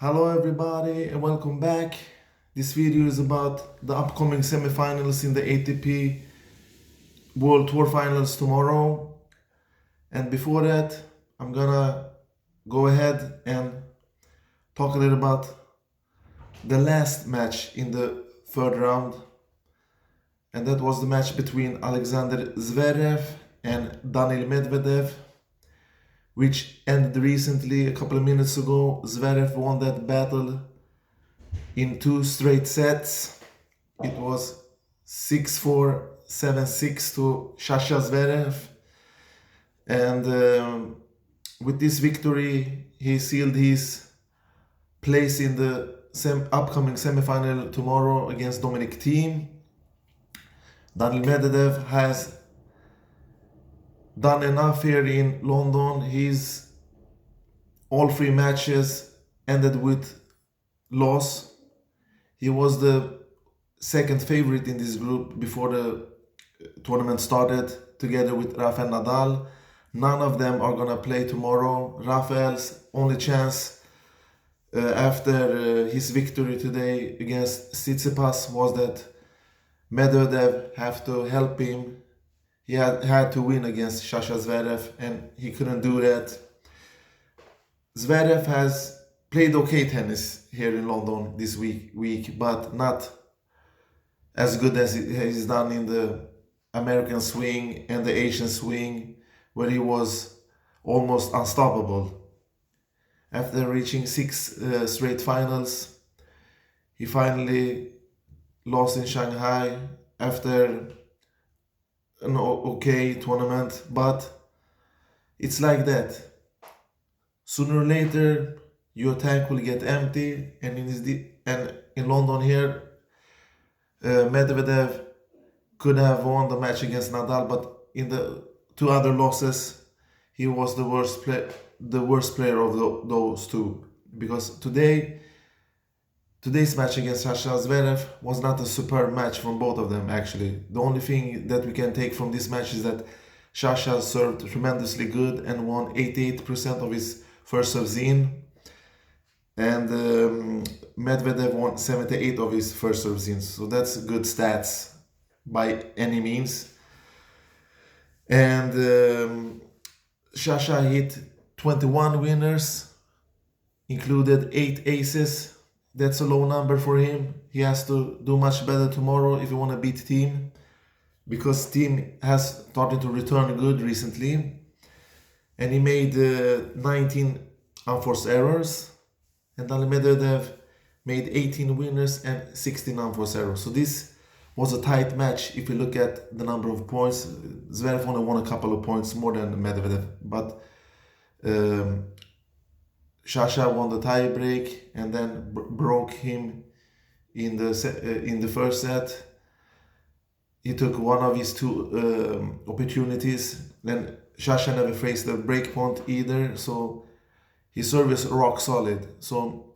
Hello everybody and welcome back. This video is about the upcoming semifinals in the ATP World Tour Finals tomorrow. And before that, I'm gonna go ahead and talk a little about the last match in the third round. And that was the match between Alexander Zverev and Daniil Medvedev, which ended recently a couple of minutes ago. Zverev won that battle in two straight sets. It was 6-4, 7-6 to Sasha Zverev. And with this victory, he sealed his place in the upcoming semifinal tomorrow against Dominic Thiem. Daniil Medvedev has done enough here in London. His all three matches ended with loss. He was the second favorite in this group before the tournament started, together with Rafael Nadal. None of them are gonna play tomorrow. Rafael's only chance after his victory today against Tsitsipas was that Medvedev have to help him. He had to win against Sasha Zverev, and he couldn't do that. Zverev has played okay tennis here in London this week, but not as good as he's done in the American swing and the Asian swing, where he was almost unstoppable. After reaching six straight finals, he finally lost in Shanghai after an okay tournament, but it's like that. Sooner or later, your tank will get empty, and in London here, Medvedev could have won the match against Nadal, but in the two other losses, he was the worst player of those two. Because today's match against Sasha Zverev was not a superb match from both of them, actually. The only thing that we can take from this match is that Sasha served tremendously good and won 88% of his first serves in, and Medvedev won 78 of his first serves in. So that's good stats by any means. And Sasha hit 21 winners, included 8 aces. That's a low number for him. He has to do much better tomorrow if he want to beat Thiem, because Thiem has started to return good recently, and he made 19 unforced errors, and Daniil Medvedev made 18 winners and 16 unforced errors. So this was a tight match if you look at the number of points. Zverev only won a couple of points more than Medvedev, but Sasha won the tie break and then broke him in the first set. He took one of his two opportunities. Then Sasha never faced the break point either, so his service rock solid. So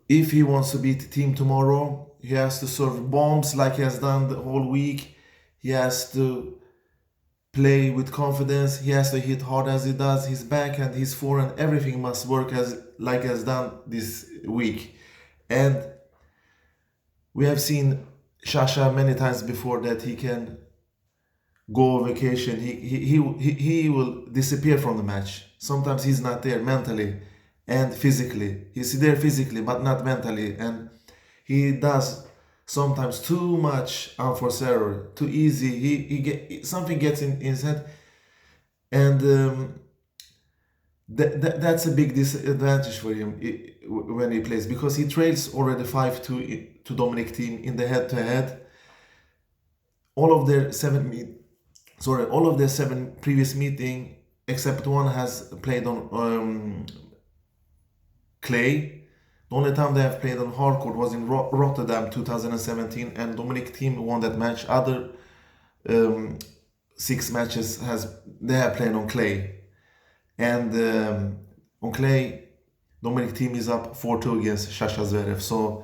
if he wants to beat Thiem tomorrow, he has to serve bombs like he has done the whole week. He has to play with confidence. He has to hit hard as he does. His backhand, his forehand, everything must work like he has done this week. And we have seen Sasha many times before that he can go on vacation. He will disappear from the match. Sometimes he's not there mentally and physically. He's there physically but not mentally, and he does sometimes too much unforced error, too easy. Something gets in his head, and that's a big disadvantage for him when he plays, because he trails already 5-2 to Dominic Thiem in the head-to-head. All of their seven previous meeting, except one, has played on clay. The only time they have played on hardcourt was in Rotterdam 2017, and Dominic Thiem won that match. Other 6 matches they have played on clay, and on clay, Dominic Thiem is up 4-2 against Sasha Zverev. So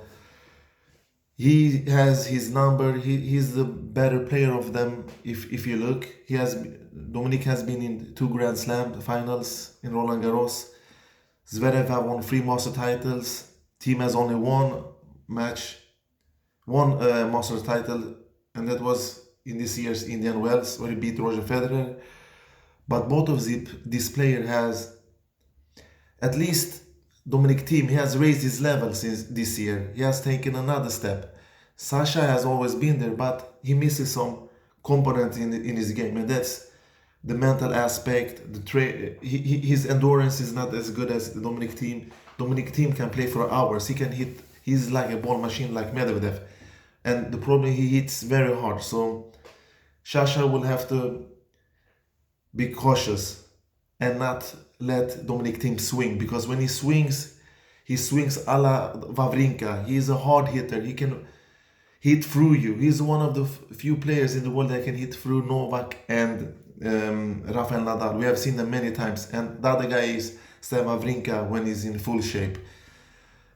he has his number. He's the better player of them. If you look, Dominic has been in 2 Grand Slam finals in Roland Garros. Zverev have won 3 master titles. Team has only one master title, and that was in this year's Indian Wells where he beat Roger Federer. But both of this player has, at least Dominic Thiem, he has raised his level since this year. He has taken another step. Sasha has always been there, but he misses some component in his game, and that's the mental aspect. His endurance is not as good as Dominic Thiem. Dominic Thiem can play for hours. He can hit. He's like a ball machine, like Medvedev, and the problem, he hits very hard. So Sasha will have to be cautious and not let Dominic Thiem swing, because when he swings a la Wawrinka. He's a hard hitter. He can hit through you. He's one of the few players in the world that can hit through Novak and Rafael Nadal. We have seen them many times. And the other guy is Stan Wawrinka when he's in full shape.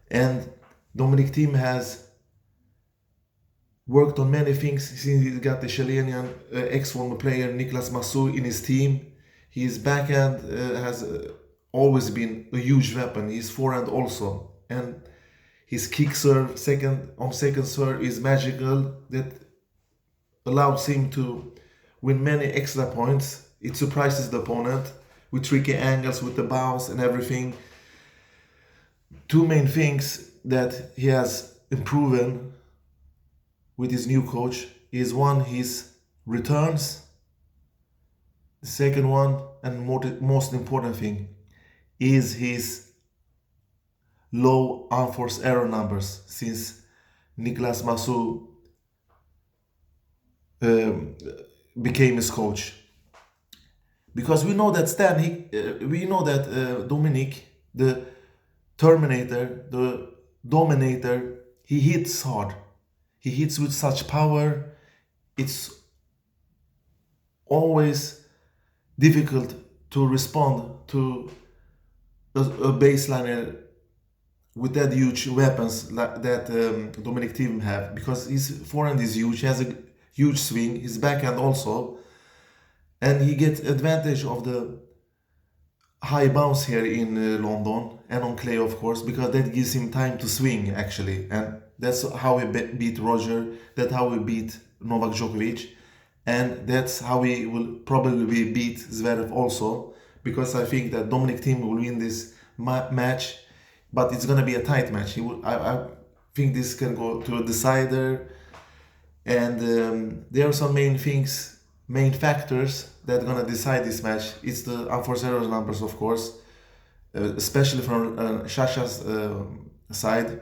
And Dominic Thiem has worked on many things since he got the Chilean ex-former player Nicolas Massou in his team. His backhand has always been a huge weapon. His forehand also. And his kick serve, second serve, is magical. That allows him to win many extra points. It surprises the opponent with tricky angles, with the bounce and everything. Two main things that he has improved with his new coach is, one, his returns. The second one, and most important thing, is his low unforced error numbers since Nicolas Massou became his coach. Because we know that Dominic, the Terminator, the Dominator, he hits hard. He hits with such power. It's always difficult to respond to a baseliner with that huge weapons that Dominic Thiem have, because his forehand is huge. He has a huge swing. His backhand also, and he gets advantage of the high bounce here in London and on clay, of course, because that gives him time to swing actually, and that's how he beat Roger. That's how he beat Novak Djokovic, and that's how he will probably beat Zverev also, because I think that Dominic Thiem will win this match, but it's gonna be a tight match. I think this can go to a decider, and there are some main factors that are gonna decide this match. It's the unforced error numbers, of course, especially from Sasha's side,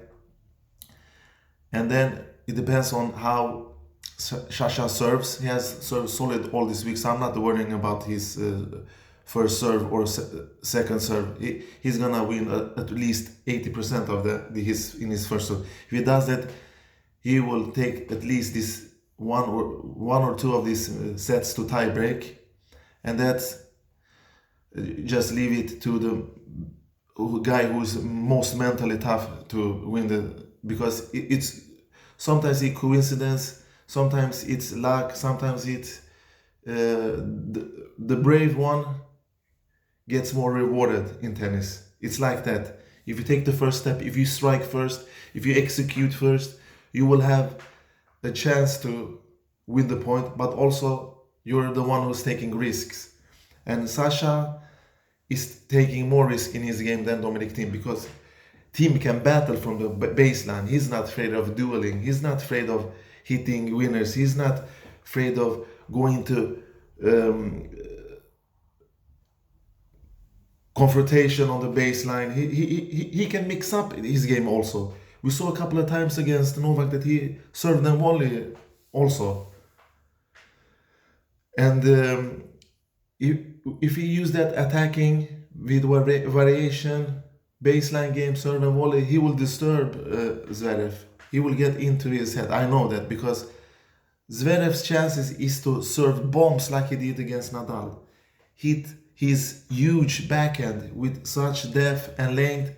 and then it depends on how Sasha serves. He has served solid all this week, so I'm not worrying about his first serve or second serve. He's gonna win at least 80% of in his first serve. If he does that, he will take at least this one or two of these sets to tie break, and that's just leave it to the guy who's most mentally tough to win because it's sometimes it's coincidence, sometimes it's luck, sometimes it's the brave one gets more rewarded in tennis. It's like that. If you take the first step, if you strike first, if you execute first, you will have a chance to win the point, but also you're the one who's taking risks. And Sasha is taking more risk in his game than Dominic Thiem, because Thiem can battle from the baseline. He's not afraid of dueling. He's not afraid of hitting winners. He's not afraid of going to confrontation on the baseline. He can mix up his game also. We saw a couple of times against Novak that he served them volley also. And if he used that attacking with variation, baseline game, serve and volley, he will disturb Zverev. He will get into his head. I know that, because Zverev's chances is to serve bombs like he did against Nadal. Hit his huge backhand with such depth and length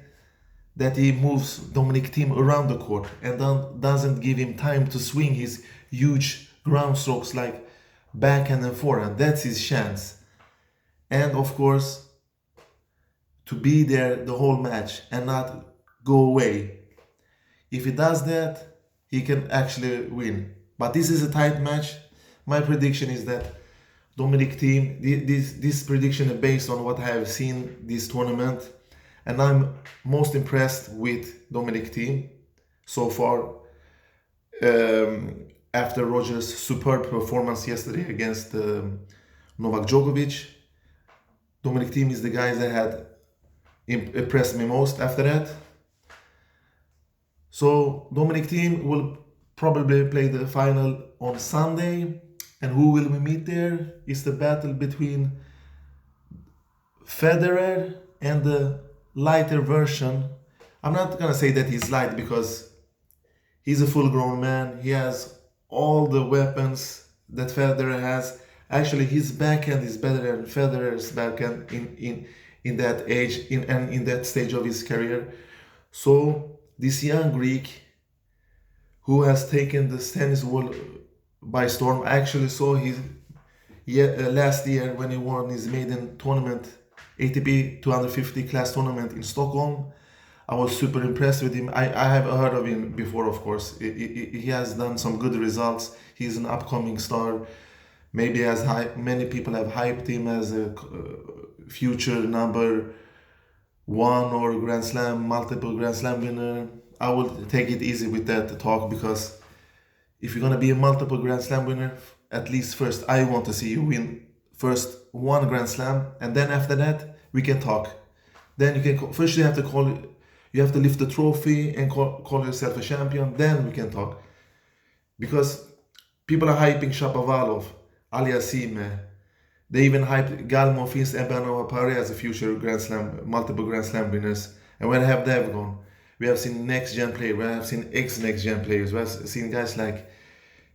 that he moves Dominic Thiem around the court and then doesn't give him time to swing his huge ground strokes like backhand and forehand. That's his chance. And of course, to be there the whole match and not go away. If he does that, he can actually win. But this is a tight match. My prediction is that Dominic Thiem, this prediction is based on what I have seen this tournament, and I'm most impressed with Dominic Thiem so far. After Roger's superb performance yesterday against Novak Djokovic, Dominic Thiem is the guy that had impressed me most after that. So Dominic Thiem will probably play the final on Sunday, and who will we meet there? Is the battle between Federer and the lighter version. I'm not gonna say that he's light because he's a full-grown man. He has all the weapons that Federer has. Actually, his backhand is better than Federer's backhand in that age and in that stage of his career. So this young Greek who has taken the tennis world by storm. I actually saw his last year when he won his maiden tournament, ATP 250 class tournament in Stockholm. I was super impressed with him. I have heard of him before, of course. He has done some good results. He's an upcoming star. Maybe as many people have hyped him as a future number one or Grand Slam, multiple Grand Slam winner. I will take it easy with that talk, because if you're gonna be a multiple Grand Slam winner, at least first I want to see you win first one Grand Slam, and then after that we can talk. Then you can first you have to lift the trophy and call yourself a champion. Then we can talk, because people are hyping Shapovalov, Aliassime. They even hyped Galmo, Fins, and Benoit Paire as a future Grand Slam, multiple Grand Slam winners. And where have they gone? We have seen next-gen players, we have seen ex-next-gen players, we have seen guys like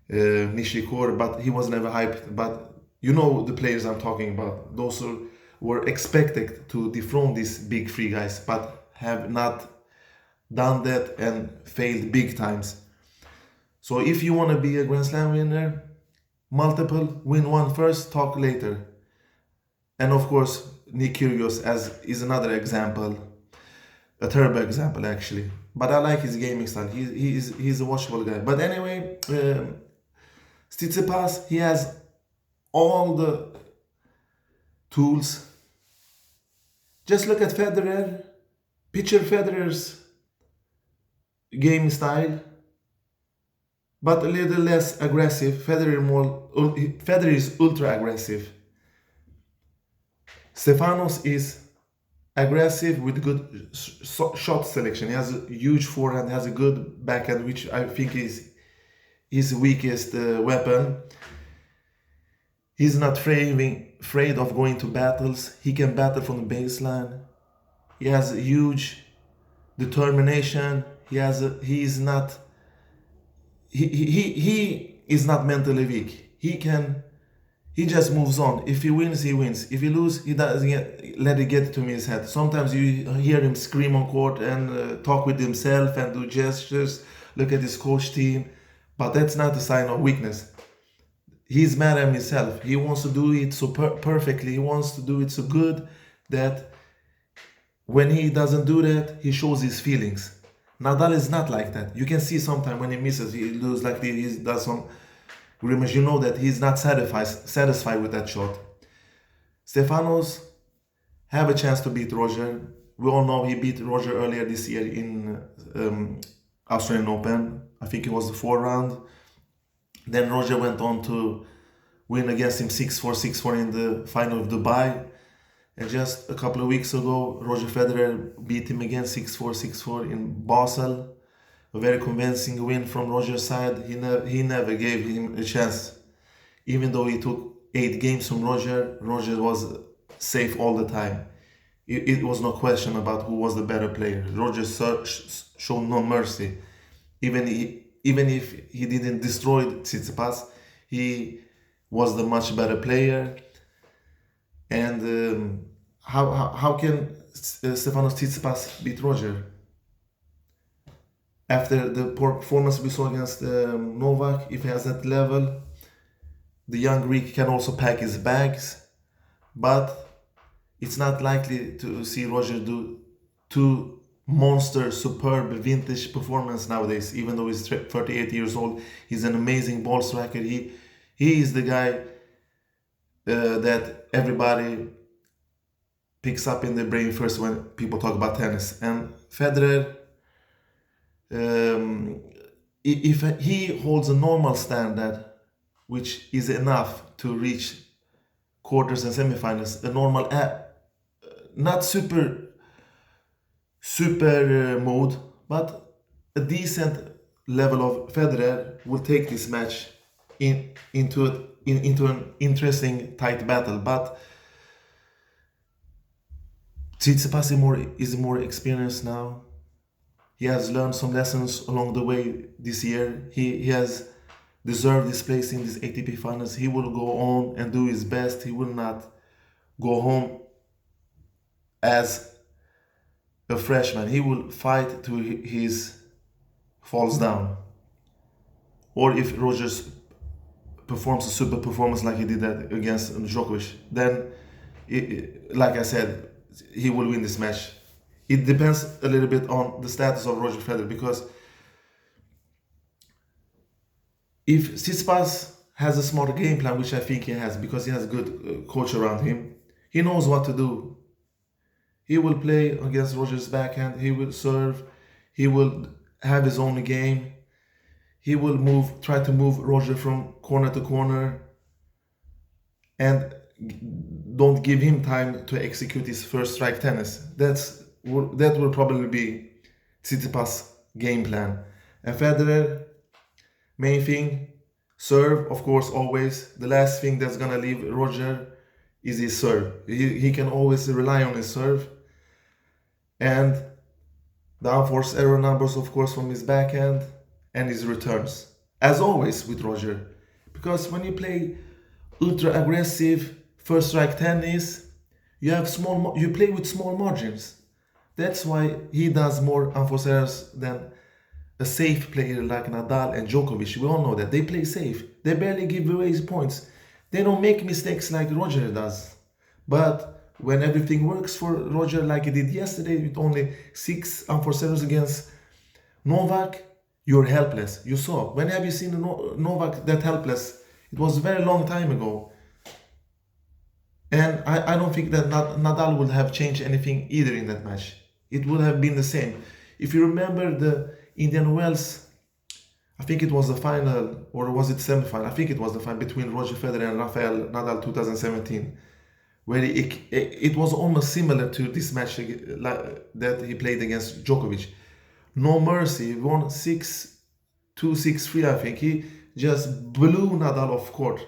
Nishikori, but he was never hyped. But you know the players I'm talking about. Those who were expected to dethrone these big three guys, but have not done that and failed big times. So if you want to be a Grand Slam winner, multiple, win one first, talk later. And of course, Nick Kyrgios is another example, a terrible example actually. But I like his gaming style. He's a watchable guy. But anyway, Tsitsipas, he has all the tools. Just look at Federer. Picture Federer's game style, but a little less aggressive. Federer is ultra aggressive. Stefanos is aggressive with good shot selection. He has a huge forehand, has a good backhand, which I think is his weakest weapon. He's not afraid of going to battles. He can battle from the baseline. He has a huge determination. He is not mentally weak. He just moves on. If he wins, he wins. If he loses, he doesn't let it get to his head. Sometimes you hear him scream on court and talk with himself and do gestures, look at his coach team, but that's not a sign of weakness. He's mad at himself. He wants to do it so perfectly. He wants to do it so good that when he doesn't do that, he shows his feelings. Nadal is not like that. You can see sometimes when he misses, he loses like he does some grimace. You know that he's not satisfied with that shot. Stefanos have a chance to beat Roger. We all know he beat Roger earlier this year in Australian Open. I think it was the 4th round. Then Roger went on to win against him 6-4, 6-4 in the final of Dubai. And just a couple of weeks ago, Roger Federer beat him again 6-4, 6-4 in Basel. A very convincing win from Roger's side. He never gave him a chance. Even though he took 8 games from Roger, Roger was safe all the time. It was no question about who was the better player. Roger showed no mercy. Even if he didn't destroy Tsitsipas, he was the much better player. And how can Stefanos Tsitsipas beat Roger? After the poor performance we saw against Novak, if he has that level, the young Greek can also pack his bags. But it's not likely to see Roger do two monster, superb, vintage performance nowadays. Even though he's 38 years old, he's an amazing ball striker. He is the guy that everybody picks up in their brain first when people talk about tennis. And Federer, um, if he holds a normal standard, which is enough to reach quarters and semifinals, a normal, not super mode, but a decent level of Federer will take this match into an interesting tight battle. But Tsitsipas is more experienced now. He has learned some lessons along the way this year. He has deserved his place in these ATP finals. He will go on and do his best. He will not go home as a freshman. He will fight to his falls down. Or if Rogers performs a super performance like he did that against Djokovic, then, like I said, he will win this match. It depends a little bit on the status of Roger Federer, because if Tsitsipas has a smart game plan, which I think he has, because he has a good coach around him, he knows what to do. He will play against Roger's backhand, he will serve, he will have his own game, he will try to move Roger from corner to corner, and don't give him time to execute his first strike tennis. That will probably be Tsitsipas' game plan. And Federer, main thing, serve, of course, always. The last thing that's gonna leave Roger is his serve. He can always rely on his serve. And the unforced error numbers, of course, from his backhand and his returns. As always with Roger. Because when you play ultra aggressive first strike tennis, you play with small margins. That's why he does more unforced errors than a safe player like Nadal and Djokovic. We all know that. They play safe. They barely give away points. They don't make mistakes like Roger does. But when everything works for Roger like he did yesterday with only 6 unforced errors against Novak, you're helpless. You saw. When have you seen Novak that helpless? It was a very long time ago. And I don't think that Nadal would have changed anything either in that match. It would have been the same. If you remember the Indian Wells, I think it was the final, or was it semifinal? I think it was the final between Roger Federer and Rafael Nadal 2017, where it was almost similar to this match that he played against Djokovic. No mercy, he won 6-2, 6-3, I think. He just blew Nadal off court.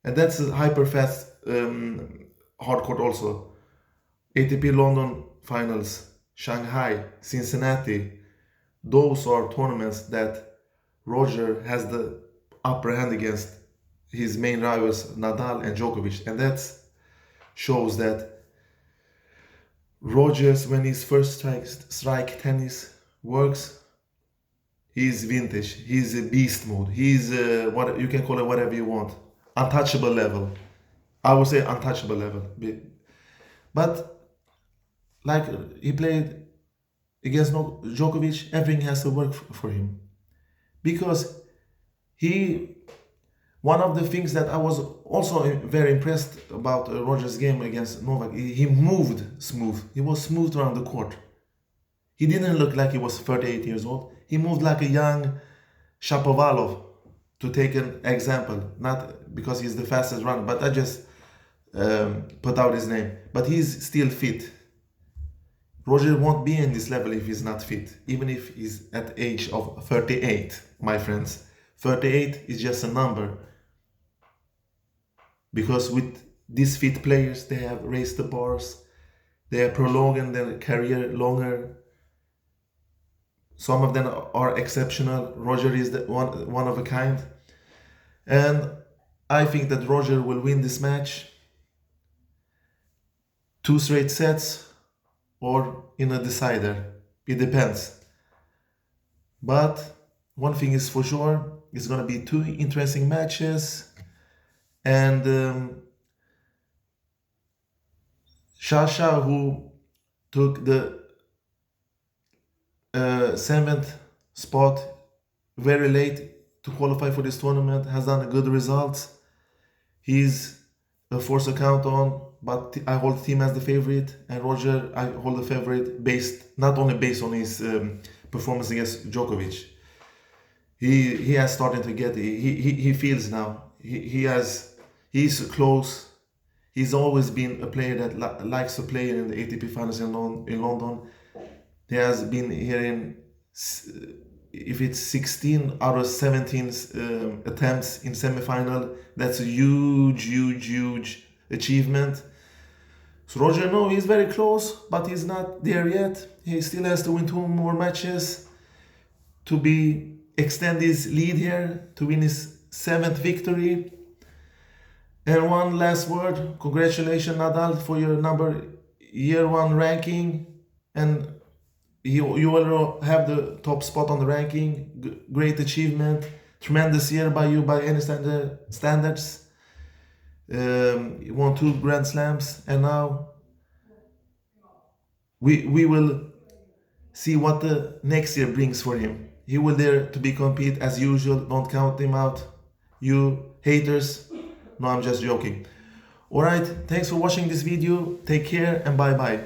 And that's a hyper fast hard court also. ATP London finals, Shanghai, Cincinnati. Those are tournaments that Roger has the upper hand against his main rivals Nadal and Djokovic. And that shows that Rogers, when his first strike tennis works, he's vintage. He's a beast mode. He's what you can call it whatever you want. Untouchable level. I would say untouchable level. But like he played against Djokovic, everything has to work for him. Because one of the things that I was also very impressed about Roger's game against Novak, he moved smooth. He was smooth around the court. He didn't look like he was 38 years old. He moved like a young Shapovalov, to take an example. Not because he's the fastest runner, but I just put out his name. But he's still fit. Roger won't be in this level if he's not fit, even if he's at the age of 38, my friends. 38 is just a number. Because with these fit players, they have raised the bars, they are prolonging their career longer. Some of them are exceptional. Roger is the one of a kind. And I think that Roger will win this match 2 straight sets or in a decider. It depends. But one thing is for sure, it's going to be 2 interesting matches. And Shasha, who took the seventh spot very late to qualify for this tournament, has done a good result. He's a force to count on, but I hold the team as the favorite, and Roger, I hold the favorite not only based on his performance against Djokovic. He has started to get he feels now he's close. He's always been a player that likes to play in the ATP finals in London. He has been here in if it's 16 out of 17 attempts in semifinal. That's a huge achievement. So Roger, no, he's very close, but he's not there yet. He still has to win 2 more matches to extend his lead here, to win his 7th victory. And one last word, congratulations Nadal for your year 1 ranking, and you will have the top spot on the ranking. Great achievement, tremendous year by you by any standards. You won 2 Grand Slams, and now we will see what the next year brings for him. He will dare to compete as usual. Don't count him out, you haters. No, I'm just joking. Alright, thanks for watching this video. Take care and bye bye.